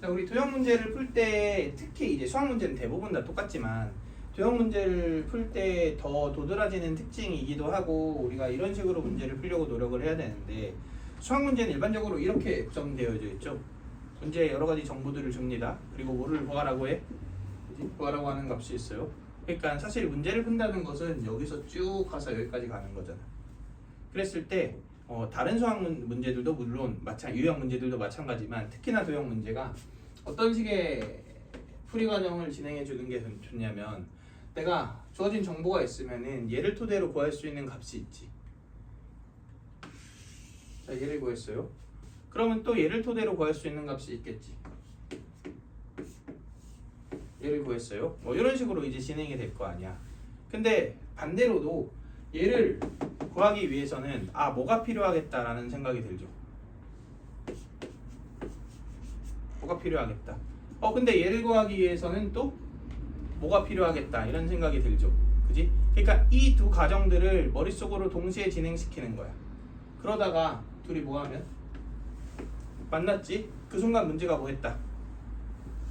자, 우리 도형 문제를 풀 때 특히 이제 수학 문제는 대부분 다 똑같지만 도형 문제를 풀 때 더 도드라지는 특징이기도 하고 우리가 이런 식으로 문제를 풀려고 노력을 해야 되는데 수학 문제는 일반적으로 이렇게 구성되어져 있죠. 문제에 여러 가지 정보들을 줍니다. 그리고 뭐를 구하라고 해? 구하라고 하는 값이 있어요. 그러니까 사실 문제를 푼다는 것은 여기서 쭉 가서 여기까지 가는 거잖아. 그랬을 때 다른 수학 문제들도 물론 유형 문제들도 마찬가지지만 특히나 도형 문제가 어떤 식의 풀이 과정을 진행해 주는 게 좋냐면 내가 주어진 정보가 있으면은 얘를 토대로 구할 수 있는 값이 있지. 자, 얘를 구했어요. 그러면 또 얘를 토대로 구할 수 있는 값이 있겠지. 얘를 구했어요. 뭐 이런 식으로 이제 진행이 될 거 아니야. 근데 반대로도 얘를 구하기 위해서는 뭐가 필요하겠다라는 생각이 들죠. 뭐가 필요하겠다. 근데 얘를 구하기 위해서는 또 뭐가 필요하겠다 이런 생각이 들죠. 그지? 그러니까 이 두 과정들을 머릿속으로 동시에 진행시키는 거야. 그러다가 둘이 뭐하면 만났지? 그 순간 문제가 뭐했다?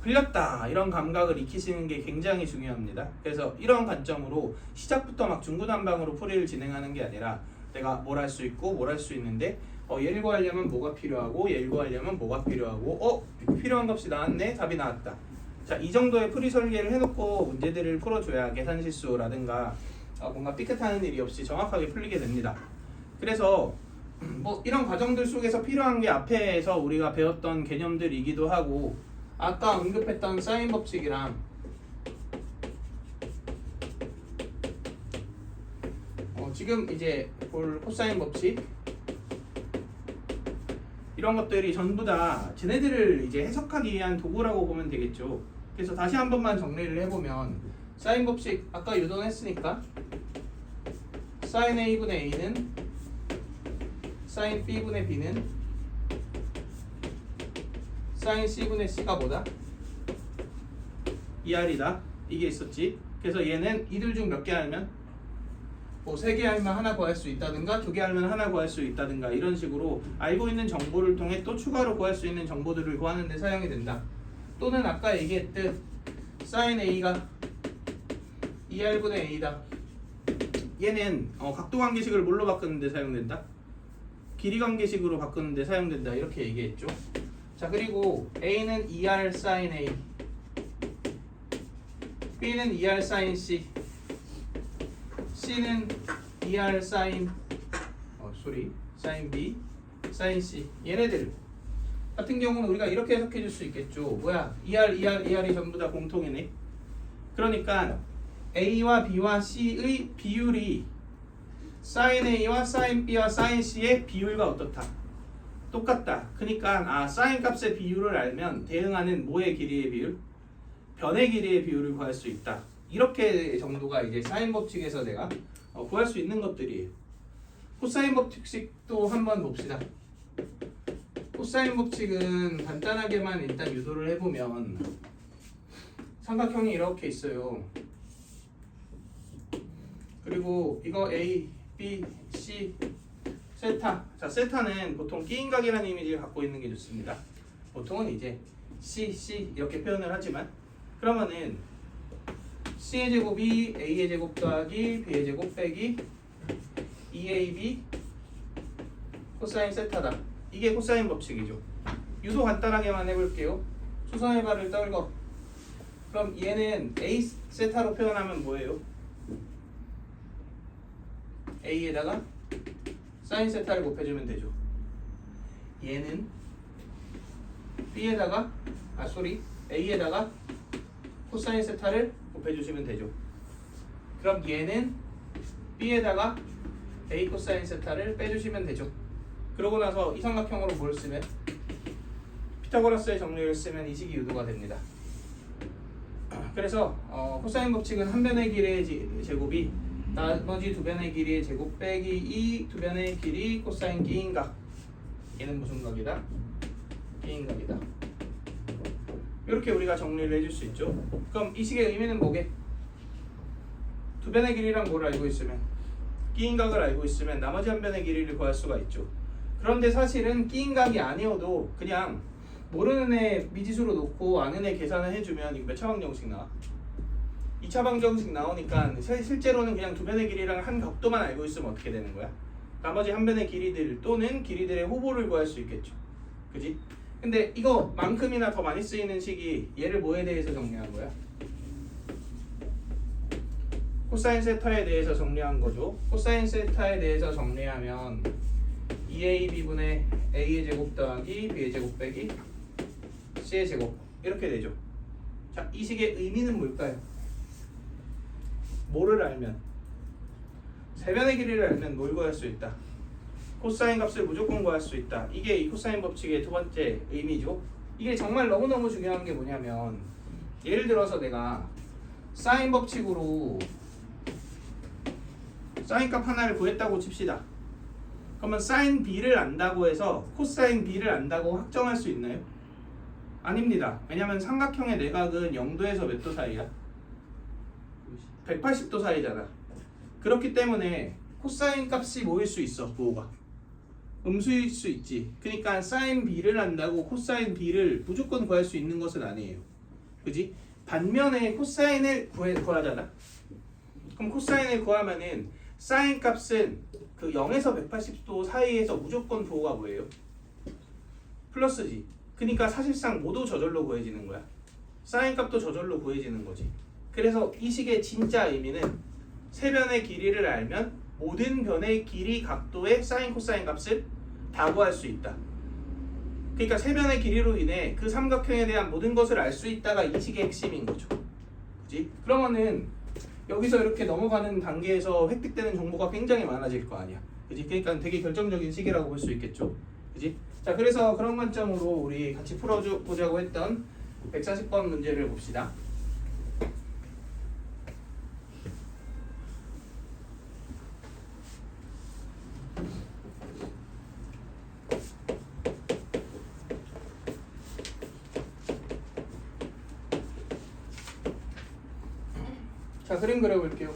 풀렸다. 이런 감각을 익히시는 게 굉장히 중요합니다. 그래서 이런 관점으로 시작부터 막 중구난방으로 풀이를 진행하는 게 아니라 내가 뭘 할 수 있고 뭘 할 수 있는데 얘를 구하려면 뭐가 필요하고 얘를 구하려면 뭐가 필요하고 필요한 값이 나왔네. 답이 나왔다. 자, 이 정도의 풀이 설계를 해놓고 문제들을 풀어줘야 계산 실수라든가 뭔가 삐끗하는 일이 없이 정확하게 풀리게 됩니다. 그래서 뭐 이런 과정들 속에서 필요한 게 앞에서 우리가 배웠던 개념들이기도 하고 아까 언급했던 사인 법칙이랑 지금 이제 볼 코사인 법칙 이런 것들이 전부 다 쟤네들을 이제 해석하기 위한 도구라고 보면 되겠죠. 그래서 다시 한 번만 정리를 해보면 사인 법칙 아까 유도했으니까 사인 A분의 A는 사인 B분의 B는 사인 C분의 C가 뭐다? 2R이다. 이게 있었지. 그래서 얘는 이들 중 몇 개 알면? 뭐 3개 알면 하나 구할 수 있다든가 2개 알면 하나 구할 수 있다든가 이런 식으로 알고 있는 정보를 통해 또 추가로 구할 수 있는 정보들을 구하는 데 사용이 된다. 또는 아까 얘기했듯 사인 A가 2R분의 A다. 얘는 각도 관계식을 뭘로 바꾸는 데 사용된다? 길이 관계식으로 바꾸는 데 사용된다. 이렇게 얘기했죠. 자, 그리고 A는 2R sin A, B는 2R sin C, C는 2R sin sin B, sin C. 얘네들 같은 경우는 우리가 이렇게 해석해 줄 수 있겠죠. 뭐야? 2R이 전부 다 공통이네. 그러니까 A와 B와 C의 비율이 sin A와 sin B와 sin C의 비율과 어떻다? 똑같다. 그러니까 sin 값의 비율을 알면 대응하는 뭐의 길이의 비율? 변의 길이의 비율을 구할 수 있다. 이렇게 정도가 이제 사인 법칙에서 내가 구할 수 있는 것들이에요. 코사인 법칙도 한번 봅시다. 코사인 법칙은 간단하게만 일단 유도를 해보면 삼각형이 이렇게 있어요. 그리고 이거 A, B, C 세타. 자, 세타는 보통 끼인각이라는 이미지를 갖고 있는 게 좋습니다. 보통은 이제 C 이렇게 표현을 하지만 그러면은 C의 제곱이 A의 제곱 더하기 B의 제곱 빼기 2AB 코사인 세타다. 이게 코사인 법칙이죠. 유도 간단하게만 해볼게요. 수선의 발을 떨궈. 그럼 얘는 A 세타로 표현하면 뭐예요? A에다가 사인 세타를 곱해주면 되죠. 얘는 B에다가 A에다가 코사인 세타를 곱해주시면 되죠. 그럼 얘는 B에다가 A 코사인 세타를 빼주시면 되죠. 그러고 나서 이 삼각형으로 뭘 쓰면? 피타고라스의 정리를 쓰면 이 식이 유도가 됩니다. 그래서 코사인 법칙은 한 변의 길이의 제곱이 나머지 두 변의 길이의 제곱 빼기 이 두 변의 길이 코사인 끼인각. 얘는 무슨 각이다? 끼인각이다. 이렇게 우리가 정리를 해줄 수 있죠. 그럼 이 식의 의미는 뭐게? 두 변의 길이랑 뭘 알고 있으면? 끼인각을 알고 있으면 나머지 한 변의 길이를 구할 수가 있죠. 그런데 사실은 끼인각이 아니어도 그냥 모르는 애 미지수로 놓고 아는 애 계산을 해주면 이거 몇 차방정식 나와? 2차 방정식 나오니까 실제로는 그냥 두 변의 길이랑 한 각도만 알고 있으면 어떻게 되는 거야? 나머지 한 변의 길이들 또는 길이들의 호보를 구할 수 있겠죠. 그지? 근데 이거만큼이나 더 많이 쓰이는 식이 얘를 뭐에 대해서 정리한 거야? 코사인 세타에 대해서 정리한 거죠. 코사인 세타에 대해서 정리하면 2ab분의 a의 제곱 더하기 b의 제곱 빼기 c의 제곱 이렇게 되죠. 자, 이 식의 의미는 뭘까요? 뭐를 알면? 세변의 길이를 알면 뭘 구할 수 있다? 코사인 값을 무조건 구할 수 있다. 이게 이 코사인 법칙의 두 번째 의미죠. 이게 정말 너무너무 중요한 게 뭐냐면 예를 들어서 내가 사인 법칙으로 사인 값 하나를 구했다고 칩시다. 그러면 사인 b를 안다고 해서 코사인 b를 안다고 확정할 수 있나요? 아닙니다. 왜냐면 삼각형의 내각은 0도에서 몇 도 사이야? 180도 사이잖아. 그렇기 때문에 코사인 값이 뭐일 수 있어? 뭐가? 음수일 수 있지. 그러니까 사인 b를 안다고 코사인 b를 무조건 구할 수 있는 것은 아니에요. 그지? 반면에 코사인을 구하잖아. 그럼 코사인을 구하면은 사인 값은 그 0에서 180도 사이에서 무조건 부호가 뭐예요? 플러스지. 그러니까 사실상 모두 저절로 구해지는 거야. 사인 값도 저절로 구해지는 거지. 그래서 이 식의 진짜 의미는 세 변의 길이를 알면 모든 변의 길이 각도의 사인 코사인 값을 다 구할 수 있다. 그러니까 세 변의 길이로 인해 그 삼각형에 대한 모든 것을 알 수 있다가 이 식의 핵심인 거죠. 그지? 그러면은 여기서 이렇게 넘어가는 단계에서 획득되는 정보가 굉장히 많아질 거 아니야. 그지? 그러니까 되게 결정적인 시기라고 볼 수 있겠죠. 그지? 자, 그래서 그런 관점으로 우리 같이 풀어보자고 했던 140번 문제를 봅시다. 자, 그림 그려볼게요.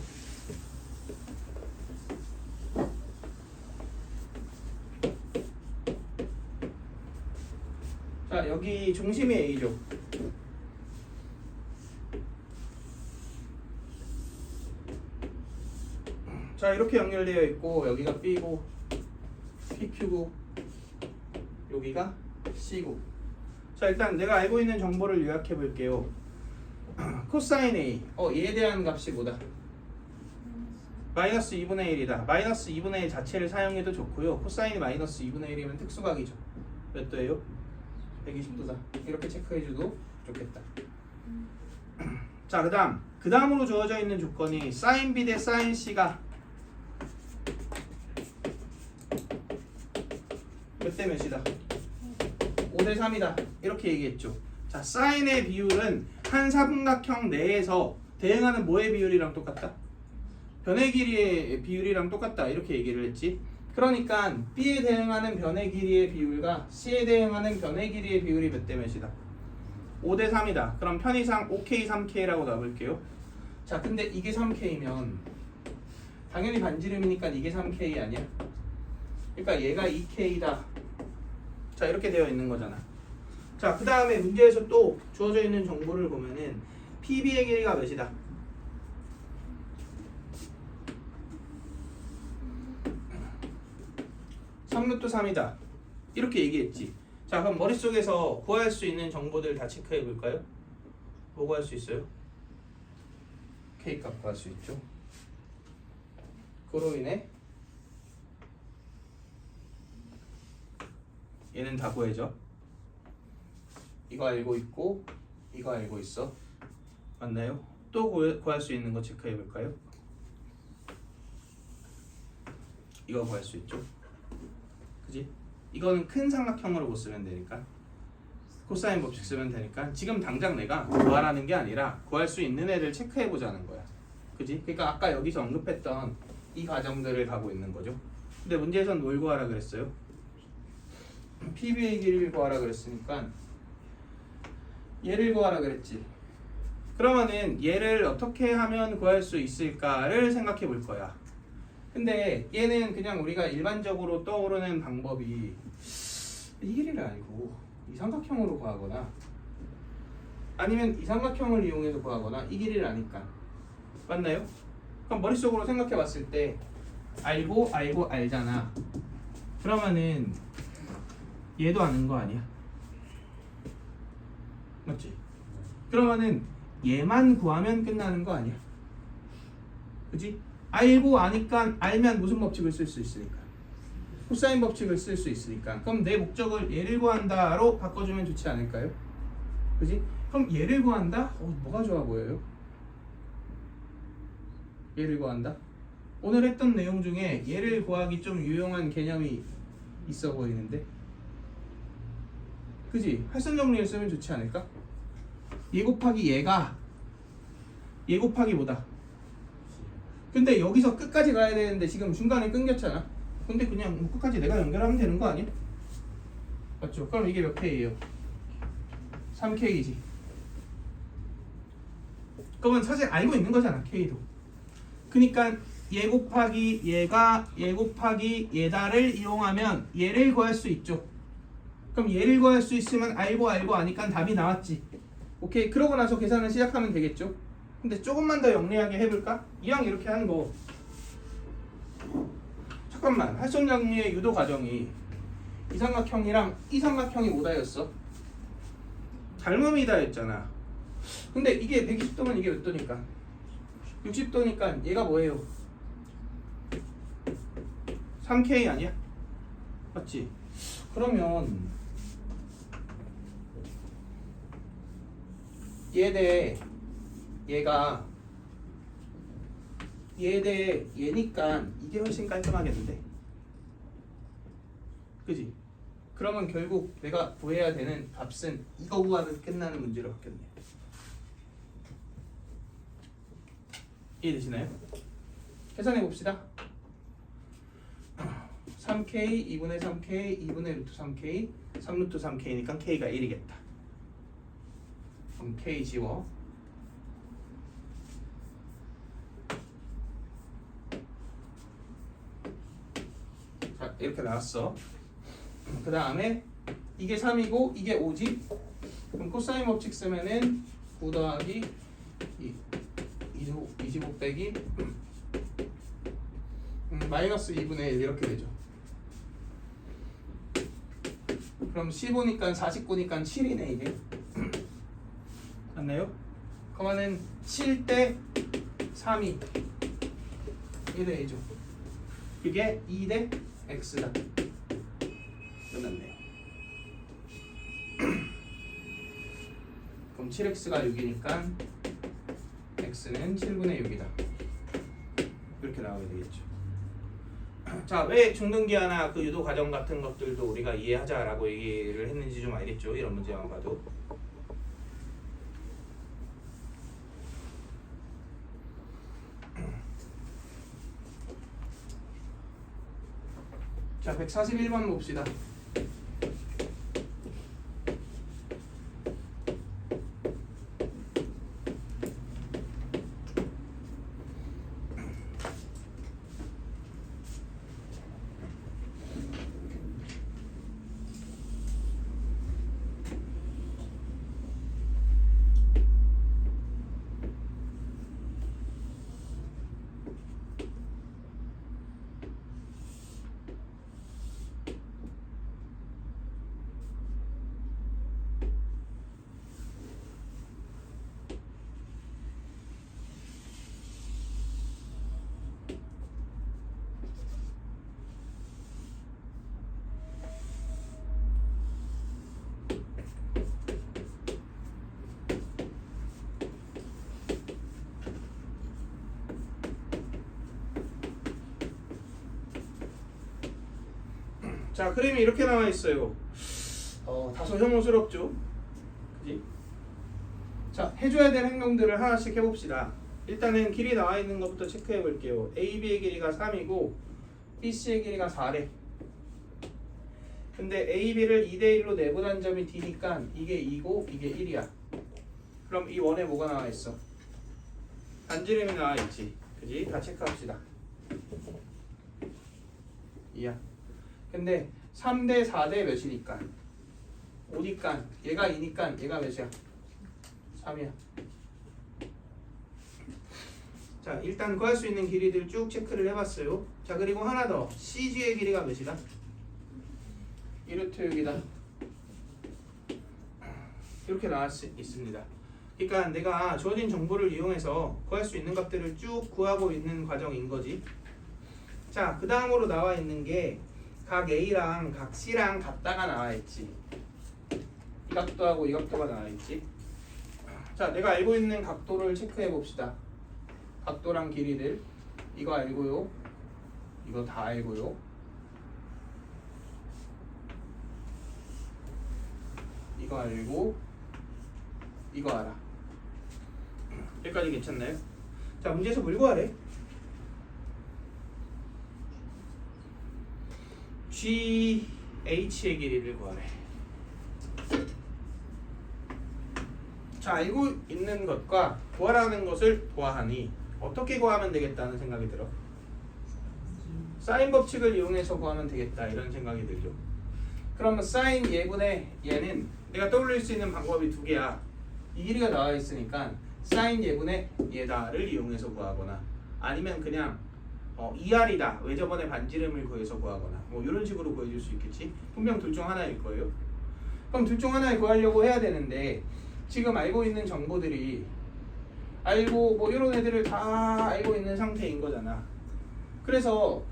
자, 여기 중심이 A죠. 자, 이렇게 연결되어 있고 여기가 B고 PQ고 여기가 C고. 자, 일단 내가 알고 있는 정보를 요약해 볼게요. 코사인 A, 얘에 대한 값이 뭐다? 마이너스 2분의 1이다. 마이너스 2분의 1 자체를 사용해도 좋고요. 코사인이 마이너스 2분의 1이면 특수각이죠. 몇 도예요? 120도다. 이렇게 체크해줘도 좋겠다. 자, 그 다음으로 주어져 있는 조건이 사인 B 대 사인 C가 몇 대 몇이다? 5대 3이다. 이렇게 얘기했죠. 자, 사인의 비율은 한 사분각형 내에서 대응하는 뭐의 비율이랑 똑같다? 변의 길이의 비율이랑 똑같다. 이렇게 얘기를 했지. 그러니까 B에 대응하는 변의 길이의 비율과 C에 대응하는 변의 길이의 비율이 몇 대 몇이다? 5대 3이다. 그럼 편의상 5K, 3K라고 놔볼게요. 자, 근데 이게 3K면 당연히 반지름이니까 이게 3K 아니야? 그러니까 얘가 2K다. 자, 이렇게 되어 있는 거잖아. 자, 그 다음에 문제에서 또 주어져 있는 정보를 보면은 PB의 길이가 몇이다? 3루트 3이다. 이렇게 얘기했지. 자, 그럼 머릿속에서 구할 수 있는 정보들 다 체크해 볼까요? 뭐 구할 수 있어요? K값 구할 수 있죠. 그로 인해 얘는 다 구해져. 이거 알고 있고 이거 알고 있어. 맞나요? 또 구할 수 있는 거 체크해 볼까요? 이거 구할 수 있죠. 그지? 이거는 큰 삼각형으로 못 쓰면 되니까 코사인 법칙 쓰면 되니까 지금 당장 내가 구하라는 게 아니라 구할 수 있는 애들 체크해 보자는 거야. 그지? 그러니까 아까 여기서 언급했던 이 과정들을 가고 있는 거죠. 근데 문제에선 뭘 구하라 그랬어요? PB의 길이를 구하라 그랬으니까 얘를 구하라 그랬지. 그러면은 얘를 어떻게 하면 구할 수 있을까를 생각해 볼 거야. 근데 얘는 그냥 우리가 일반적으로 떠오르는 방법이 이 길이를 알고 이 삼각형으로 구하거나 아니면 이 삼각형을 이용해서 구하거나 이 길이를 아니까. 맞나요? 그럼 머릿속으로 생각해 봤을 때 알고 알잖아. 그러면은 얘도 아는 거 아니야? 맞지? 그러면은 얘만 구하면 끝나는 거 아니야? 그지? 알고 아니까 알면 무슨 법칙을 쓸 수 있으니까 코사인 법칙을 쓸 수 있으니까. 그럼 내 목적을 얘를 구한다로 바꿔주면 좋지 않을까요? 그지? 그럼 얘를 구한다? 뭐가 좋아 보여요? 얘를 구한다? 오늘 했던 내용 중에 얘를 구하기 좀 유용한 개념이 있어 보이는데, 그지? 할선 정리를 쓰면 좋지 않을까? 얘 곱하기 얘가 얘 곱하기 뭐다? 근데 여기서 끝까지 가야 되는데 지금 중간에 끊겼잖아. 근데 그냥 뭐 끝까지 내가 연결하면 되는 거 아니야? 맞죠? 그럼 이게 몇 K예요? 3K이지. 그러면 사실 알고 있는 거잖아, K도. 그러니까 얘 곱하기 얘가 얘 곱하기 얘다를 이용하면 얘를 구할 수 있죠. 그럼 얘를 구할 수 있으면 알고 아니까 답이 나왔지. 오케이. 그러고 나서 계산을 시작하면 되겠죠. 근데 조금만 더 영리하게 해볼까? 이왕 이렇게 하는 거, 잠깐만, 할선 정리의 유도 과정이 이 삼각형이랑 이 삼각형이 뭐다였어? 닮음이다 했잖아. 근데 이게 120도면 이게 몇 도니까? 60도니까 얘가 뭐예요? 3K 아니야? 맞지? 그러면 얘 대 얘가 얘 대 얘니까 이게 훨씬 깔끔하겠는데? 그지? 그러면 결국 내가 구해야 되는 값은 이거 구하면 끝나는 문제로 바뀌었네. 이해되시나요? 계산해 봅시다. 3K, 2분의 3K, 2분의 루트 3K, 3루트 3K니까 K가 1이겠다. 그럼 K 지워. 자, 이렇게 나왔어. 그 다음에 이게 3이고 이게 5지? 그럼 코사인 법칙 쓰면은 9 더하기 25 빼기 마이너스 2분의 1 이렇게 되죠. 그럼 15니까 49니까 7이네 이게. 맞나요? 그러면은 7대 3이 1대 A죠. 그게 2대 X다. 끝났네요. 그럼 7X가 6이니까 X는 7분의 6이다. 이렇게 나오게 되겠죠. 자, 왜 중등기하나 그 유도 과정 같은 것들도 우리가 이해하자라고 얘기를 했는지 좀 알겠죠? 이런 문제만 봐도. 자, 141번 봅시다. 자, 그림이 이렇게 나와 있어요. 다소 혐오스럽죠? 그지? 자, 해줘야 될 행동들을 하나씩 해봅시다. 일단은 길이 나와 있는 것부터 체크해 볼게요. AB의 길이가 3이고 BC의 길이가 4래. 근데 AB를 2대1로 내분한 점이 D니까 이게 2고 이게 1이야. 그럼 이 원에 뭐가 나와 있어? 반지름이 나와 있지. 그지? 다 체크합시다. 2야. 근데 3대 4대 몇이니까? 5니까 얘가 2니까 얘가 몇이야? 3이야. 자, 일단 구할 수 있는 길이들 쭉 체크를 해봤어요. 자, 그리고 하나 더. CG의 길이가 몇이다? 2루트 6이다. 이렇게 나올 수 있습니다. 그러니까 내가 주어진 정보를 이용해서 구할 수 있는 값들을 쭉 구하고 있는 과정인 거지. 자, 그 다음으로 나와 있는 게 각 A랑 각 C랑 같다가 나와 있지. 이 각도하고 이 각도가 나와 있지. 자, 내가 알고 있는 각도를 체크해 봅시다. 각도랑 길이들 이거 알고요. 이거 다 알고요. 이거 알고 이거 알아. 여기까지 괜찮나요? 자, 문제에서 뭘 구하래? GH의 길이를 구하래. 자, 알고 있는 것과 구하라는 것을 구하하니 어떻게 구하면 되겠다는 생각이 들어. 사인 법칙을 이용해서 구하면 되겠다 이런 생각이 들죠. 그러면 사인 예분의 얘는 내가 떠올릴 수 있는 방법이 두 개야. 이 길이가 나와 있으니까 사인 예분의 얘다를 이용해서 구하거나 아니면 그냥 2R이다 왜 저번에 반지름을 구해서 구하거나 뭐 이런 식으로 구해줄 수 있겠지. 분명 둘 중 하나일 거예요. 그럼 둘 중 하나를 구하려고 해야 되는데 지금 알고 있는 정보들이 알고 뭐 이런 애들을 다 알고 있는 상태인 거잖아. 그래서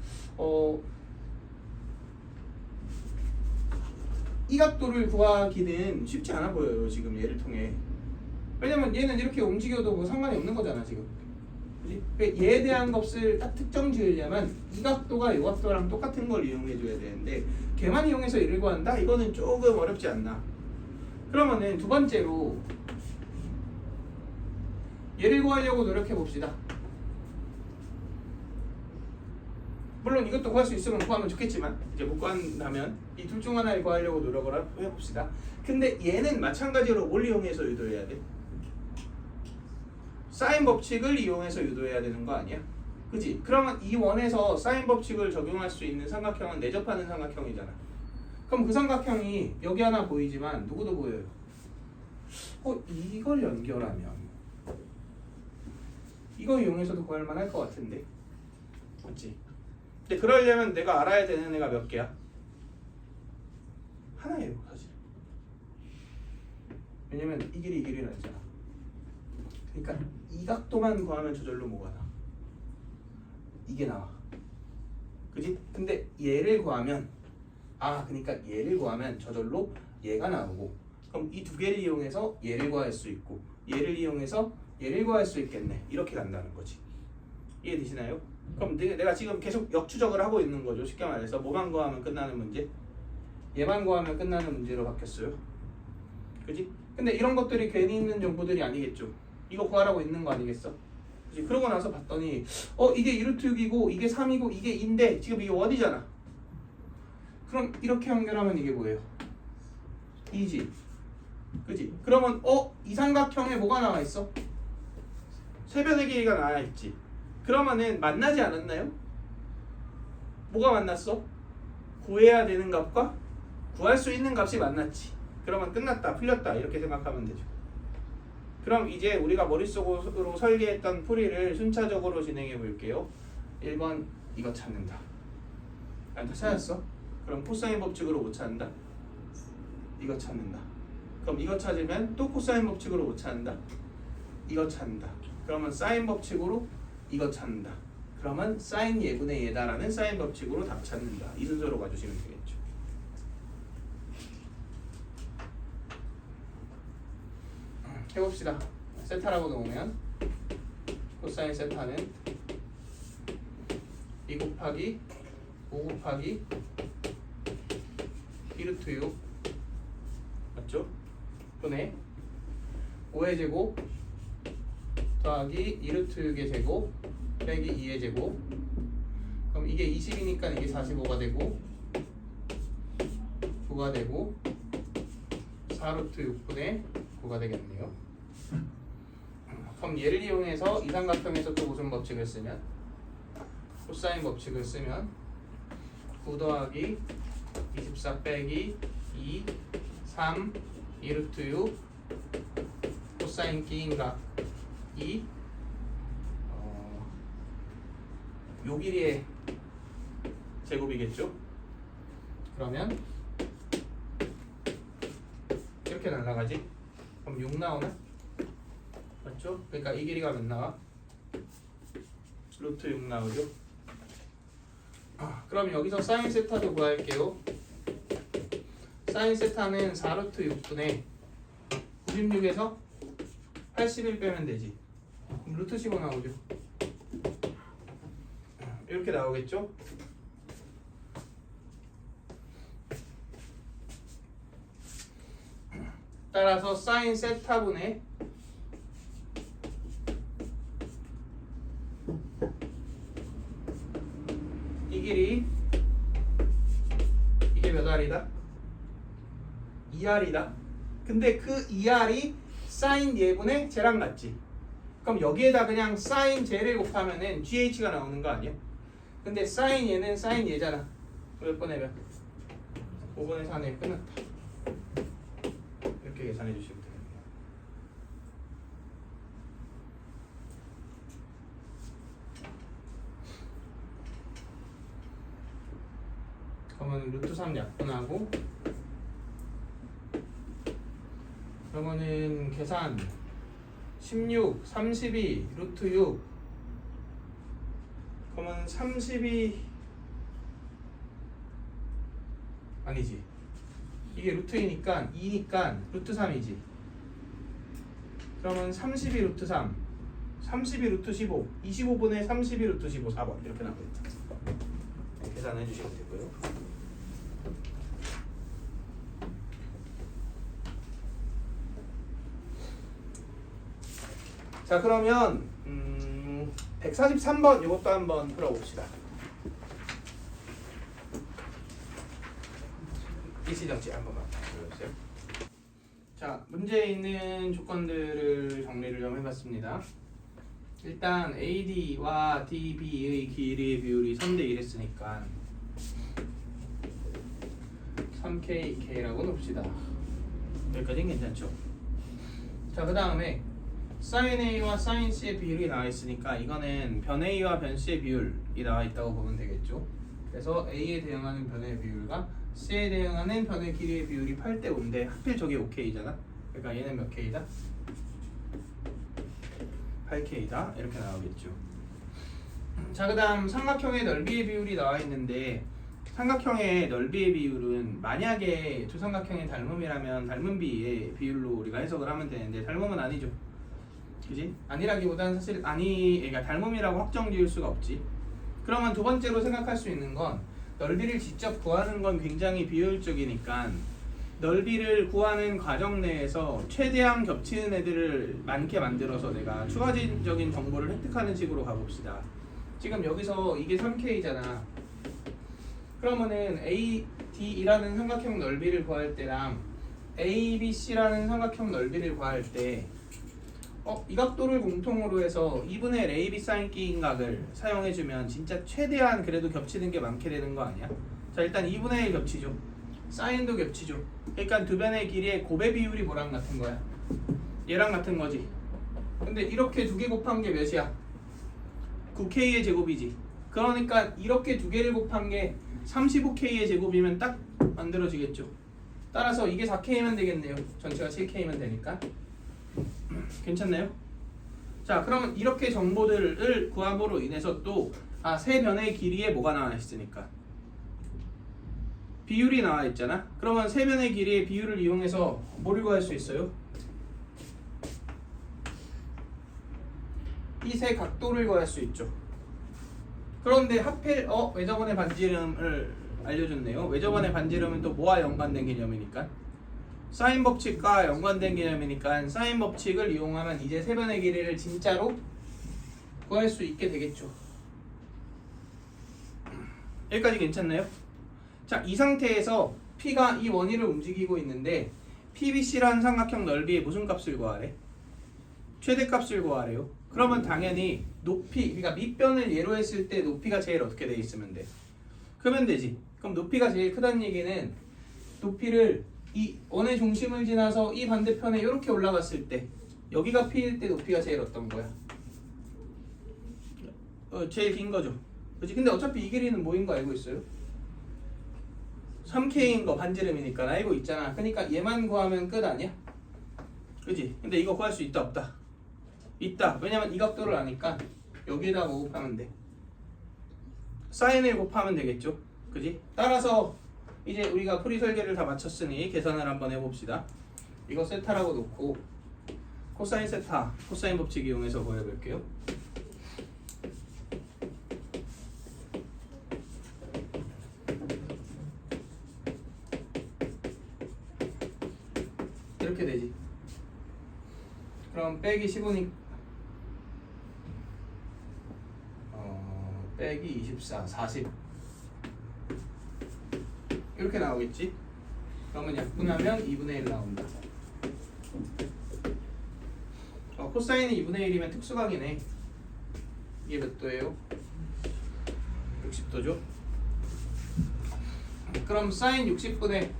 이 각도를 구하기는 쉽지 않아 보여요 지금 얘를 통해. 왜냐면 얘는 이렇게 움직여도 뭐 상관이 없는 거잖아 지금. 그치? 얘에 대한 값을 딱 특정 지으려면 이 각도가 이 각도랑 똑같은 걸 이용해 줘야 되는데 걔만 이용해서 얘를 구한다? 이거는 조금 어렵지 않나. 그러면은 두 번째로 얘를 구하려고 노력해 봅시다. 물론 이것도 구할 수 있으면 구하면 좋겠지만 이제 못 구한다면 이 둘 중 하나를 구하려고 노력을 해봅시다. 근데 얘는 마찬가지로 뭘 이용해서 유도해야 돼? 사인 법칙을 이용해서 유도해야 되는 거 아니야? 그지? 그러면 이 원에서 사인 법칙을 적용할 수 있는 삼각형은 내접하는 삼각형이잖아. 그럼 그 삼각형이 여기 하나 보이지만 누구도 보여요. 이걸 연결하면 이거 이용해서도 구할 만할 것 같은데 맞지? 근데 그러려면 내가 알아야 되는 애가 몇 개야? 하나예요 사실. 왜냐면 이 길이 이 길이는 알잖아. 그러니까 이 각도만 구하면 저절로 뭐가 나와? 이게 나와. 그지? 근데 얘를 구하면 그러니까 얘를 구하면 저절로 얘가 나오고 그럼 이 두 개를 이용해서 얘를 구할 수 있고 얘를 이용해서 얘를 구할 수 있겠네. 이렇게 간다는 거지. 이해되시나요? 그럼 내가 지금 계속 역추적을 하고 있는 거죠. 쉽게 말해서 뭐만 구하면 끝나는 문제? 얘만 구하면 끝나는 문제로 바뀌었어요. 그지? 근데 이런 것들이 괜히 있는 정보들이 아니겠죠. 이거 구하라고 있는 거 아니겠어? 그지? 그러고 나서 봤더니 이게 2루트 6이고 이게 3이고 이게 2인데 지금 이게 원이잖아. 그럼 이렇게 연결하면 이게 뭐예요? 2지. 그지? 그러면 이 삼각형에 뭐가 나와 있어? 세변의 길이가 나와 있지. 그러면은 만나지 않았나요? 뭐가 만났어? 구해야 되는 값과 구할 수 있는 값이 만났지. 그러면 끝났다, 풀렸다 이렇게 생각하면 되죠. 그럼 이제 우리가 머릿속으로 설계했던 풀이를 순차적으로 진행해 볼게요. 1번 이거 찾는다. 다 찾았어? 그럼 코사인 법칙으로 못 찾는다? 이거 찾는다. 그럼 이거 찾으면 또 코사인 법칙으로 못 찾는다? 이거 찾는다. 그러면 사인 법칙으로 이거 찾는다. 그러면 사인 예분의 얘다라는 사인 법칙으로 답 찾는다. 이 순서로 가주시면 되겠죠. 해봅시다. 세타라고 놓으면 코사인 세타는 2 곱하기 5 곱하기 1루트 6 맞죠? 분의 5의 제곱 더하기 2루트 6의 제곱 빼기 2의 제곱. 그럼 이게 20이니까 이게 45가 되고 9가 되고 4루트 6분의 9가 되겠네요. 그럼 얘를 이용해서 이 삼각형에서 또 무슨 법칙을 쓰면 코사인 법칙을 쓰면 9 더하기 24 빼기 2 3 2루트 6 코사인 기인각이 요 길이의 제곱이겠죠? 그러면 이렇게 날아가지? 그럼 6 나오나? 맞죠? 그러니까 이 길이가 몇 나와? 루트 6 나오죠? 그럼 여기서 사인 세타도 구할게요. 사인 세타는 4루트 6분의 96에서 81 빼면 되지. 그럼 루트 15 나오죠? 이렇게 나오겠죠? 따라서 사인 세타분의 이 길이 이게 몇 R이다? 2R이다. 근데 그 2R이 사인 예분의 쟤랑 같지. 그럼 여기에다 그냥 사인 쟤를 곱하면은 GH가 나오는 거 아니야? 근데 사인 얘는 사인 얘잖아. 몇 번에 몇? 5분의 4네. 끝났다. 이렇게 계산해 주시면 되겠네요. 그러면 루트 3 약분하고 그러면은 계산 16, 32, 루트 6 그러면 32 아니지 이게 루트이니까 2니까 루트 3이지 그러면 32 루트 3 32 루트 15 25분의 32 루트 15 4번 이렇게 나오겠다. 계산해 주시면 되고요. 자 그러면 143번 이것도 한번 풀어봅시다. 일시정지 한 번만 보여주세요. 자 문제에 있는 조건들을 정리를 좀 해봤습니다. 일단 AD와 DB의 길이의 비율이 3대1 했으니까 3KK라고 놓읍시다. 여기까지는 괜찮죠? 자 그 다음에 sin A와 sin C의 비율이 나와 있으니까 이거는 변 A와 변 C의 비율이 나와 있다고 보면 되겠죠. 그래서 A에 대응하는 변의 비율과 C에 대응하는 변의 길이의 비율이 8대 5인데 하필 저게 5K잖아. 그러니까 얘는 몇 K다? 8K다. 이렇게 나오겠죠. 자 그 다음 삼각형의 넓이의 비율이 나와 있는데 삼각형의 넓이의 비율은 만약에 두 삼각형의 닮음이라면 닮음비의 비율로 우리가 해석을 하면 되는데 닮음은 아니죠. 그지? 아니라기보다는 사실 그러니까 닮음이라고 확정 지을 수가 없지. 그러면 두 번째로 생각할 수 있는 건 넓이를 직접 구하는 건 굉장히 비효율적이니까 넓이를 구하는 과정 내에서 최대한 겹치는 애들을 많게 만들어서 내가 추가적인 정보를 획득하는 식으로 가봅시다. 지금 여기서 이게 3K잖아. 그러면은 AD라는 삼각형 넓이를 구할 때랑 ABC라는 삼각형 넓이를 구할 때 이 각도를 공통으로 해서 2분의 L AB 사인 기인각을 사용해주면 진짜 최대한 그래도 겹치는 게 많게 되는 거 아니야? 자 일단 2분의 1 겹치죠. 사인도 겹치죠. 그러니까 두 변의 길이의 곱의 비율이 뭐랑 같은 거야? 얘랑 같은 거지. 근데 이렇게 두 개 곱한 게 몇이야? 9K의 제곱이지. 그러니까 이렇게 두 개를 곱한 게 35K의 제곱이면 딱 만들어지겠죠. 따라서 이게 4K면 되겠네요. 전체가 7K면 되니까. 괜찮나요? 자 그러면 이렇게 정보들을 구함으로 인해서 또 세 변의 길이에 뭐가 나와 있으니까 비율이 나와 있잖아. 그러면 세 변의 길이의 비율을 이용해서 뭐를 구할 수 있어요? 이 세 각도를 구할 수 있죠. 그런데 하필 외접원의 반지름을 알려줬네요. 외접원의 반지름은 또 뭐와 연관된 개념이니까 사인 법칙과 연관된 개념이니까 사인 법칙을 이용하면 이제 세 변의 길이를 진짜로 구할 수 있게 되겠죠. 여기까지 괜찮나요? 자, 이 상태에서 P가 이 원위를 움직이고 있는데 PBC라는 삼각형 넓이의 무슨 값을 구하래? 최대값을 구하래요. 그러면 당연히 높이, 그러니까 밑변을 예로 했을 때 높이가 제일 어떻게 돼 있으면 돼? 크면 되지. 그럼 높이가 제일 크다는 얘기는 높이를 이 원의 중심을 지나서 이 반대편에 이렇게 올라갔을 때 여기가 P일 때 높이가 제일 어떤 거야? 제일 긴 거죠. 그치? 근데 어차피 이 길이는 뭐인 거 알고 있어요? 3K인 거 반지름이니까 알고 있잖아. 그러니까 얘만 구하면 끝 아니야? 그치? 근데 이거 구할 수 있다 없다? 있다. 왜냐면 이 각도를 아니까 여기에다 뭐 곱하면 돼? 사인을 곱하면 되겠죠. 그지? 따라서 이제 우리가 풀이 설계를 다 마쳤으니 계산을 한번 해봅시다. 이거 세타라고 놓고 코사인 세타, 코사인 법칙 이용해서 구해볼게요. 이렇게 되지. 그럼 빼기 15니까 빼기 24, 40 이렇게 나오겠지? 그러면 약분하면 2분의 1 나온다. 코사인이 2분의 1이면 특수각이네. 이게 몇 도예요? 60도죠? 그럼 사인 60분의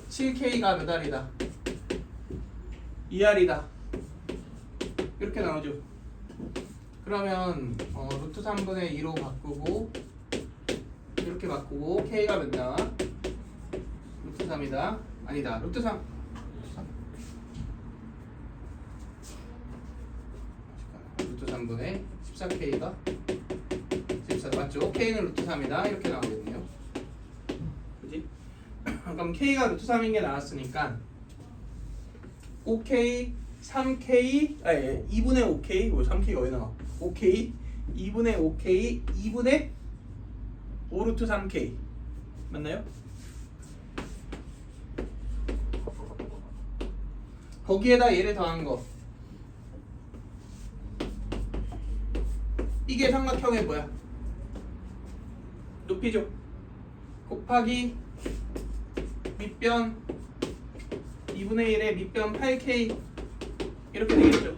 7K가 몇 R이다? 2R이다. 이렇게 나오죠. 그러면 루트 3분의 2로 바꾸고 이렇게 바꾸고 K가 몇 나와? 루트 3이다. 아니다. 루트 3. 루트 3분의 14K가 14 맞죠? K는 루트 3이다. 이렇게 나오거든요. 그지? 그럼 K가 루트 3인 게 나왔으니까 5K 3K 아니 2분의 5K 뭐 3K가 왜 나와? 5K 2분의 5K 2분의 5루트 3K 맞나요? 거기에다 얘를 더한 거 이게 삼각형의 뭐야? 높이죠. 곱하기 밑변 2분의 1의 밑변 8K 이렇게 되겠죠.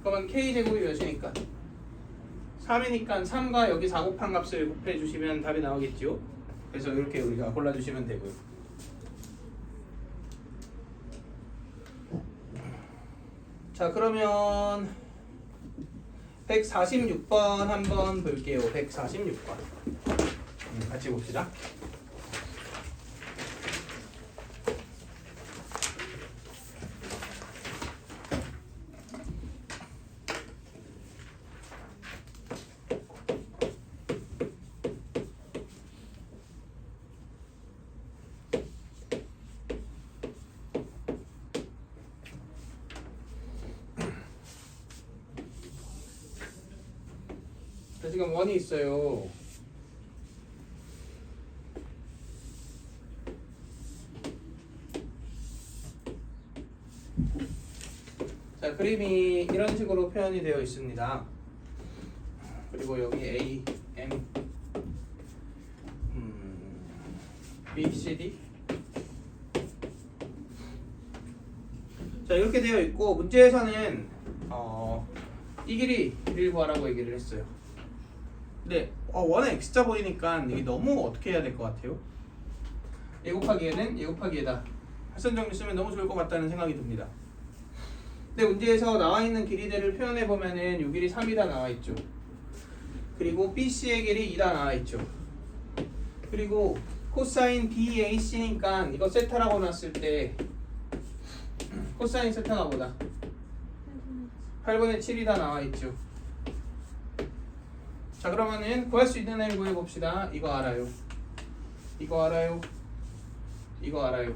그러면 K제곱이 몇이니까? 3이니까 3과 여기 4 곱한 값을 곱해 주시면 답이 나오겠죠. 그래서 이렇게 우리가 골라주시면 되고요. 자 그러면 146번 한번 볼게요. 146번 같이 봅시다. 지금 원이 있어요. 자, 그림이 이런 식으로 표현이 되어 있습니다. 그리고 여기 A, M, B, C, D. 자, 이렇게 되어 있고 문제에서는 이 길이를 구하라고 얘기를 했어요. 근데 원의 X자 보이니까 이게 너무 어떻게 해야 될 것 같아요? 얘 곱하기 얘는 얘 곱하기 얘다. 할선정리 쓰면 너무 좋을 것 같다는 생각이 듭니다. 근데 문제에서 나와 있는 길이들을 표현해 보면은 이 길이 3이다 나와 있죠. 그리고 BC의 길이 2다 나와 있죠. 그리고 코사인 BAC니까 이거 세타라고 놨을 때 코사인 세타가 뭐다? 8분의 7이다 나와 있죠. 자 그러면은 구할 수 있는 애를 구해봅시다. 이거 알아요. 이거 알아요. 이거 알아요.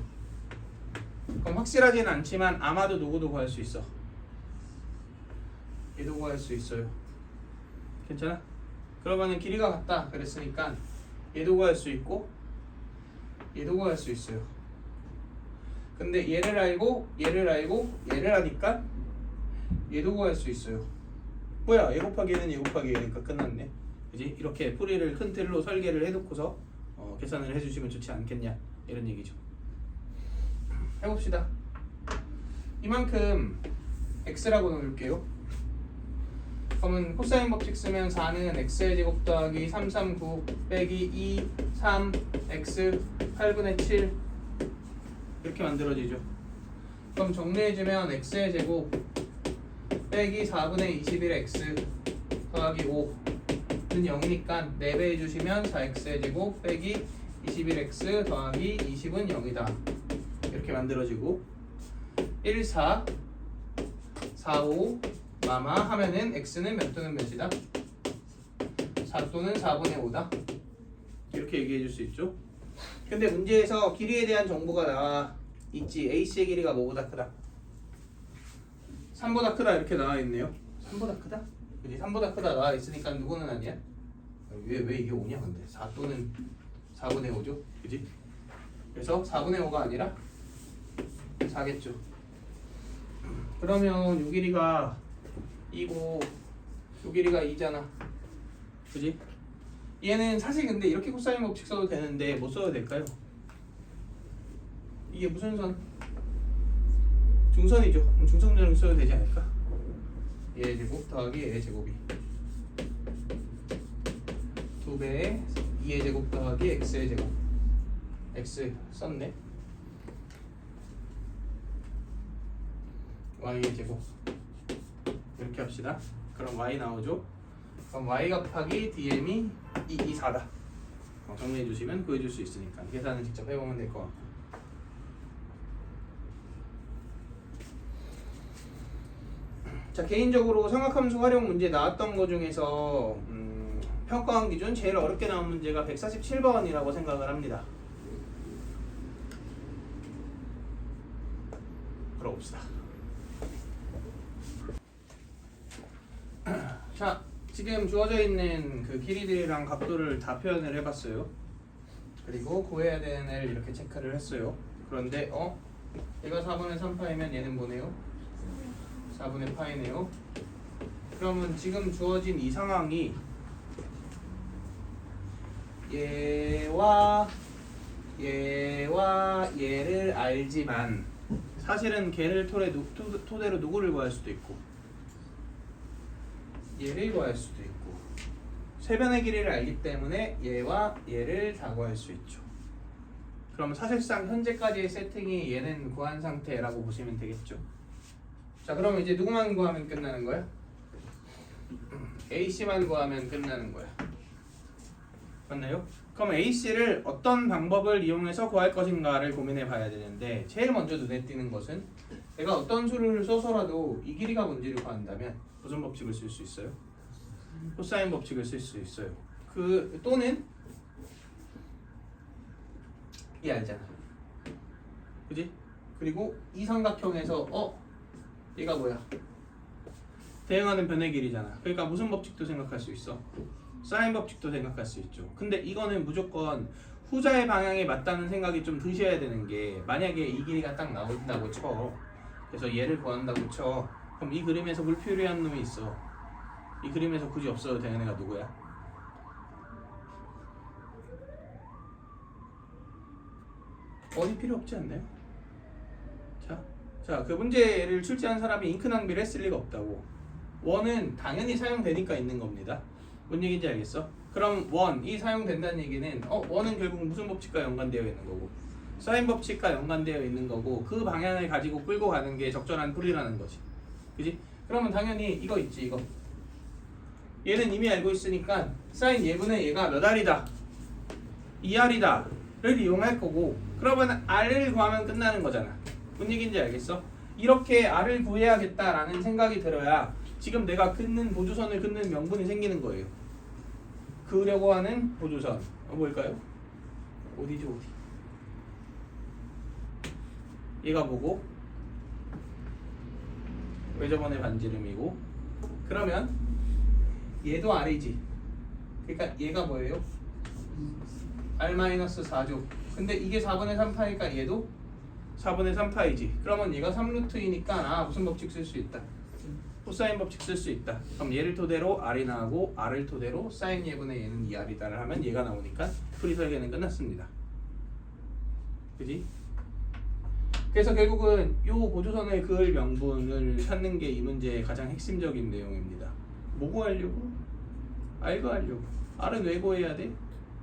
그럼 확실하지는 않지만 아마도 누구도 구할 수 있어. 얘도 구할 수 있어요. 괜찮아? 그러면은 길이가 같다 그랬으니까 얘도 구할 수 있고 얘도 구할 수 있어요. 근데 얘를 알고 얘를 알고 얘를 하니까 얘도 구할 수 있어요. 뭐야 얘 곱하기 얘는 얘 곱하기 얘니까 끝났네. 그지? 이렇게 풀이를 큰 틀로 설계를 해놓고서 계산을 해주시면 좋지 않겠냐 이런 얘기죠. 해봅시다. 이만큼 x라고 놓을게요. 그러면 코사인 법칙 쓰면 4는 x의 제곱 더하기 339 빼기 2 3 x 8분의 7 이렇게 만들어지죠. 그럼 정리해주면 x의 제곱 빼기 4분의 21x 더하기 5는 0이니까 4배 해주시면 4x의 제곱 빼기 21x 더하기 20은 0이다. 이렇게 만들어지고 1, 4, 4, 5 마마 하면은 x는 몇 또는 몇이다? 4 또는 4분의 5다. 이렇게 얘기해 줄 수 있죠. 근데 문제에서 길이에 대한 정보가 나와 있지. AC의 길이가 뭐보다 크다? 3보다 크다 이렇게 나와 있네요. 3보다 크다? 그지? 3보다 크다 나와 있으니까 누구는 아니야? 왜 이게 5냐 근데 4 또는 4분의 5죠? 그지? 그래서 4분의 5가 아니라 4겠죠. 그러면 요 길이가 2고 요 길이가 2잖아. 그지? 얘는 사실 근데 이렇게 코사인 법칙 써도 되는데 뭐 써도 될까요? 이게 무슨 선? 중선이죠. 그럼 중선을 써도 되지 않을까? 얘 제곱 더하기 얘 제곱이 2배의 2의 제곱 더하기 x의 제곱 x 썼네. y의 제곱 이렇게 합시다. 그럼 y 나오죠? 그럼 y 곱하기 dm이 4다. 정리해 주시면 구해줄 수 있으니까 계산은 직접 해보면 될 것 같고. 자, 개인적으로 삼각함수 활용 문제 나왔던 거 중에서 평가원 기준 제일 어렵게 나온 문제가 147번이라고 생각을 합니다. 풀어봅시다. 자, 지금 주어져 있는 그 길이들이랑 각도를 다 표현을 해봤어요. 그리고 구해야 되는 애를 이렇게 체크를 했어요. 그런데 얘가 4분의 3파이면 얘는 뭐네요? 4분의 파이네요. 그러면 지금 주어진 이 상황이 얘와 얘를 알지만 사실은 걔를 토대로 누구를 구할 수도 있고 얘를 구할 수도 있고 세변의 길이를 알기 때문에 얘와 얘를 다 구할 수 있죠. 그럼 사실상 현재까지의 세팅이 얘는 구한 상태라고 보시면 되겠죠. 자, 그러면 이제 누구만 구하면 끝나는 거야? AC만 구하면 끝나는 거야. 맞나요? 그럼 AC를 어떤 방법을 이용해서 구할 것인가를 고민해 봐야 되는데 제일 먼저 눈에 띄는 것은 내가 어떤 수를 써서라도 이 길이가 뭔지를 구한다면 무슨 법칙을 쓸 수 있어요? 코사인 법칙을 쓸 수 있어요. 또는 얘 알잖아. 그지? 그리고 이 삼각형에서 얘가 뭐야? 대응하는 변의 길이잖아. 그러니까 무슨 법칙도 생각할 수 있어? 사인 법칙도 생각할 수 있죠. 근데 이거는 무조건 후자의 방향에 맞다는 생각이 좀 드셔야 되는 게 만약에 이 길이가 딱 나온다고 쳐. 그래서 얘를 구한다고 쳐. 그럼 이 그림에서 불필요한 놈이 있어. 이 그림에서 굳이 없어도 되는 애가 누구야? 어디 필요 없지 않나요? 자, 그 문제를 출제한 사람이 잉크 낭비를 했을 리가 없다고. 원은 당연히 사용되니까 있는 겁니다. 뭔 얘기인지 알겠어? 그럼 원이 사용된다는 얘기는 원은 결국 무슨 법칙과 연관되어 있는 거고 사인 법칙과 연관되어 있는 거고 그 방향을 가지고 끌고 가는 게 적절한 풀이라는 거지. 그지? 그러면 당연히 이거 있지 이거. 얘는 이미 알고 있으니까 사인 예분의 얘가 몇 R이다? 2R이다를 이용할 거고 그러면 R을 구하면 끝나는 거잖아. 뭔 얘기인지 알겠어? 이렇게 R을 구해야겠다라는 생각이 들어야 지금 내가 보조선을 긋는 명분이 생기는 거예요. 그으려고 하는 보조선 뭘까요? 어디죠 어디? 얘가 뭐고? 외접원의 반지름이고 그러면 얘도 R이지. 그러니까 얘가 뭐예요? R-4죠. 근데 이게 4분의 3파니까 얘도 4분의 3파이지. 그러면 얘가 3루트이니까 무슨 법칙 쓸 수 있다? 코사인 법칙 쓸 수 있다. 그럼 얘를 토대로 R이 나오고 R을 토대로 사인 예분의 얘는 2R이다를 하면 얘가 나오니까 풀이 설계는 끝났습니다. 그지? 그래서 결국은 요 보조선을 그을 명분을 찾는 게 이 문제의 가장 핵심적인 내용입니다. 뭐 구하려고? R 구하려고. R은 왜 구해야 돼?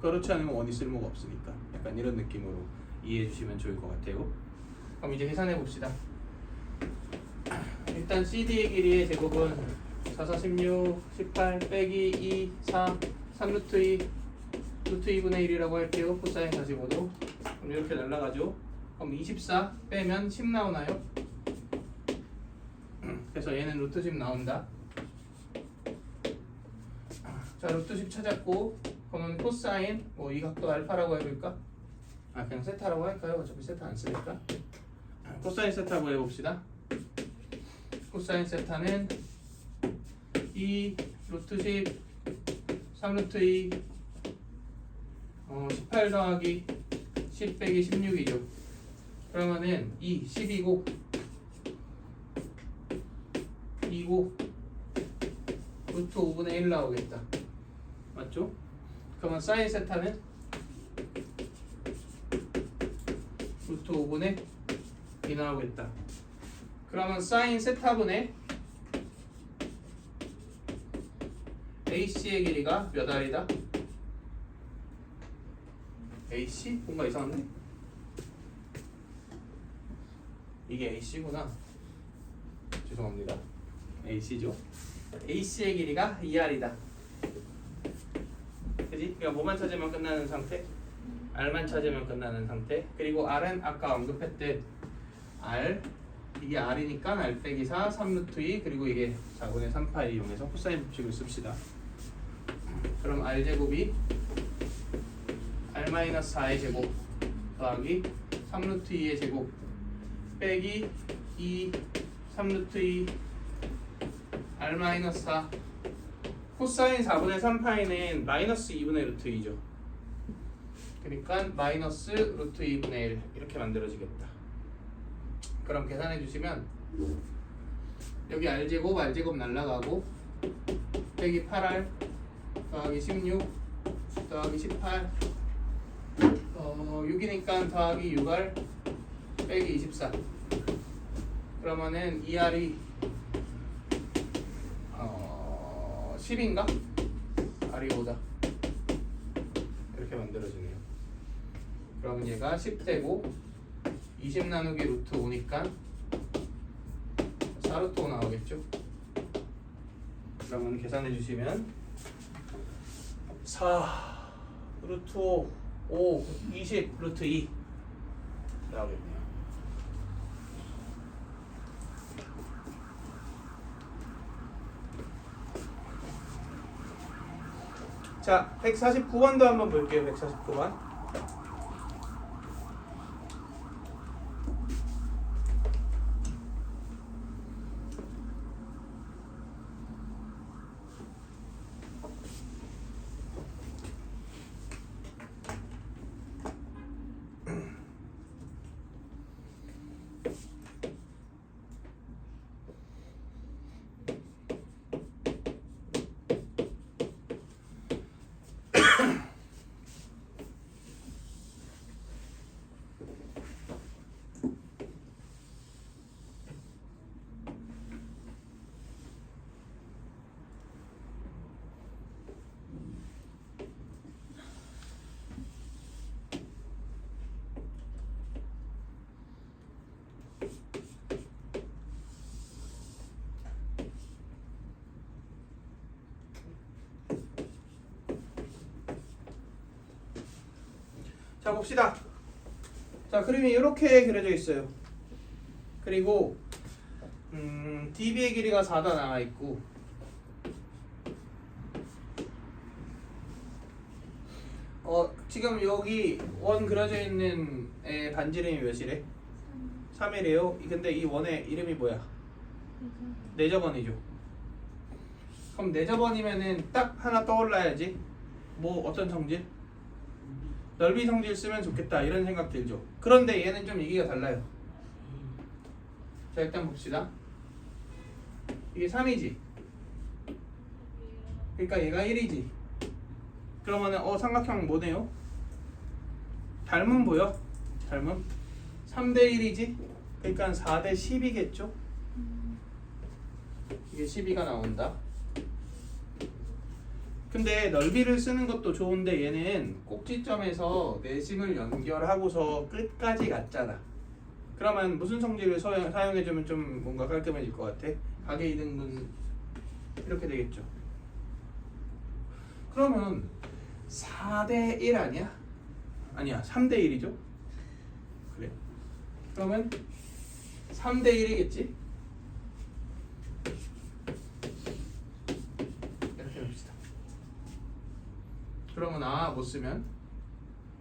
그렇지 않으면 원이 쓸모가 없으니까. 약간 이런 느낌으로 이해해 주시면 좋을 것 같아요. 그럼 이제 계산해 봅시다. 일단 CD의 길이의 제곱은 4, 4, 16, 18 빼기 2, 3, 3루트 2, 루트 2분의 1이라고 할게요. 코사인 45도. 그럼 이렇게 날라가죠. 그럼 24 빼면 10 나오나요? 그래서 얘는 루트 10 나온다. 자, 루트 10 찾았고, 그러면 코사인 뭐 이 각도 알파라고 해볼까? 아, 그냥 세타라고 할까요? 어차피 세타 안 쓰니까. 코사인 세타 구해봅시다. 코사인 세타는 2 루트 10 3루트 2 18 더하기 10 빼기 16이죠. 그러면은 2 10이고 2고 루트 5분의 1 나오겠다. 맞죠? 그러면 사인 세타는 루트 5분의 2 나오겠다. 그러면 사인 세타분의 AC의 길이가 몇 R이다? AC? 뭔가 이상한데? 이게 AC구나. 죄송합니다. AC죠? AC의 길이가 2R이다. 그지? 그러니까 뭐만 찾으면 끝나는 상태? R만 찾으면 끝나는 상태. 그리고 R은 아까 언급했듯 R 이게 R이니까 R 빼기 4, 3루트 2 그리고 이게 4분의 3파이 이용해서 코사인 법칙을 씁시다. 그럼 R제곱이 R-4의 제곱 더하기 3루트 2의 제곱 빼기 2, 3루트 2 R-4 코사인 4분의 3파이는 마이너스 2분의 루트 2죠. 그러니까 마이너스 루트 2분의 1 이렇게 만들어지겠다. 그럼 계산해 주시면 여기 R제곱 날라가고 빼기 8R 더하기 16 더하기 18 6이니까 더하기 6R 빼기 24 그러면은 2R이 10인가? R이 5다 이렇게 만들어지네요. 그러면 얘가 10되고 20 나누기 루트 5니까 4루트 5 나오겠죠? 그러면 계산해 주시면 4 루트 5 20 루트 2 나오겠네요. 자, 149번도 한번 볼게요. 149번. 자, 봅시다. 자, 그림이 이렇게 그려져 있어요. 그리고 DB의 길이가 4다 나와 있고 지금 여기 원 그려져 있는 애 반지름이 몇이래? 3이래요. 근데 이 원의 이름이 뭐야? 내저번이죠. 그럼 내저번이면은 딱 하나 떠올라야지. 뭐 어떤 성질? 넓이 성질 쓰면 좋겠다 이런 생각 들죠. 그런데 얘는 좀 얘기가 달라요. 자, 일단 봅시다. 이게 3이지. 그러니까 얘가 1이지. 그러면은 삼각형 뭐네요? 닮은 보여? 닮은? 3대 1이지? 그러니까 4대 10이겠죠? 이게 12가 나온다. 근데 넓이를 쓰는 것도 좋은데 얘는 꼭지점에서 내심을 연결하고서 끝까지 갔잖아. 그러면 무슨 성질을 사용해주면 좀 뭔가 깔끔해질 것 같아? 가계 이등분 이렇게 되겠죠. 그러면 4대 1 아니야? 아니야, 3대 1이죠? 그래. 그러면 3대 1이겠지? 이렇게 해봅시다. 그러면 못 쓰면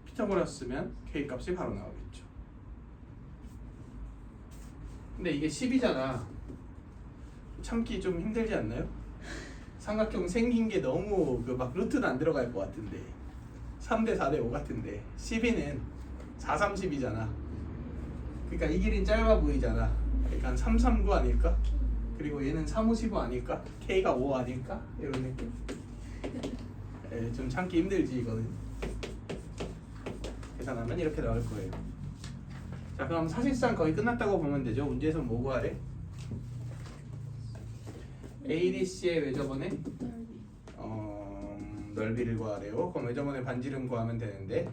피타고라스 쓰면 K 값이 바로 나오겠죠. 근데 이게 10이잖아. 참기 좀 힘들지 않나요? 삼각형 생긴 게 너무 막 루트는 안 들어갈 것 같은데 3대 4대 5 같은데 12는 4, 30이잖아. 그러니까 이 길이는 짧아 보이잖아. 그러니까 한 3, 3, 9 아닐까? 그리고 얘는 3, 5, 15 아닐까? K가 5 아닐까? 이런 느낌. 좀 참기 힘들지 이거는. 계산하면 이렇게 나올 거예요. 자, 그럼 사실상 거의 끝났다고 보면 되죠. 문제에서 뭐 구하래? ADC의 외접원의 넓이를 구하래요. 그럼 외접원의 반지름 구하면 되는데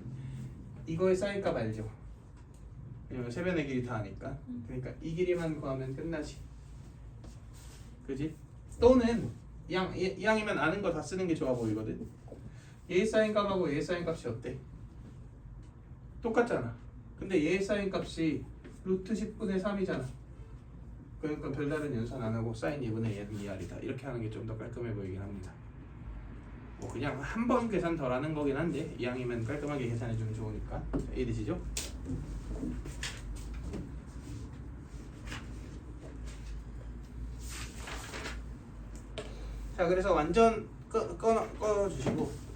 이거의 사인값 알죠? 왜냐면 세변의 길이 다 아니까. 그러니까 이 길이만 구하면 끝나지. 그지? 또는 이왕이면 아는 거 다 쓰는 게 좋아 보이거든. 얘의 사인값하고 얘의 사인값이 어때? 똑같잖아. 근데 얘의 사인값이 루트 10분의 3이잖아. 그러니까 별다른 연산 안 하고 사인 2분의 얘는 2R이다. 이렇게 하는 게 좀 더 깔끔해 보이긴 합니다. 뭐 그냥 한 번 계산 덜 하는 거긴 한데 이왕이면 깔끔하게 계산해 주면 좋으니까. 이해되시죠? 자, 그래서 완전 꺼주시고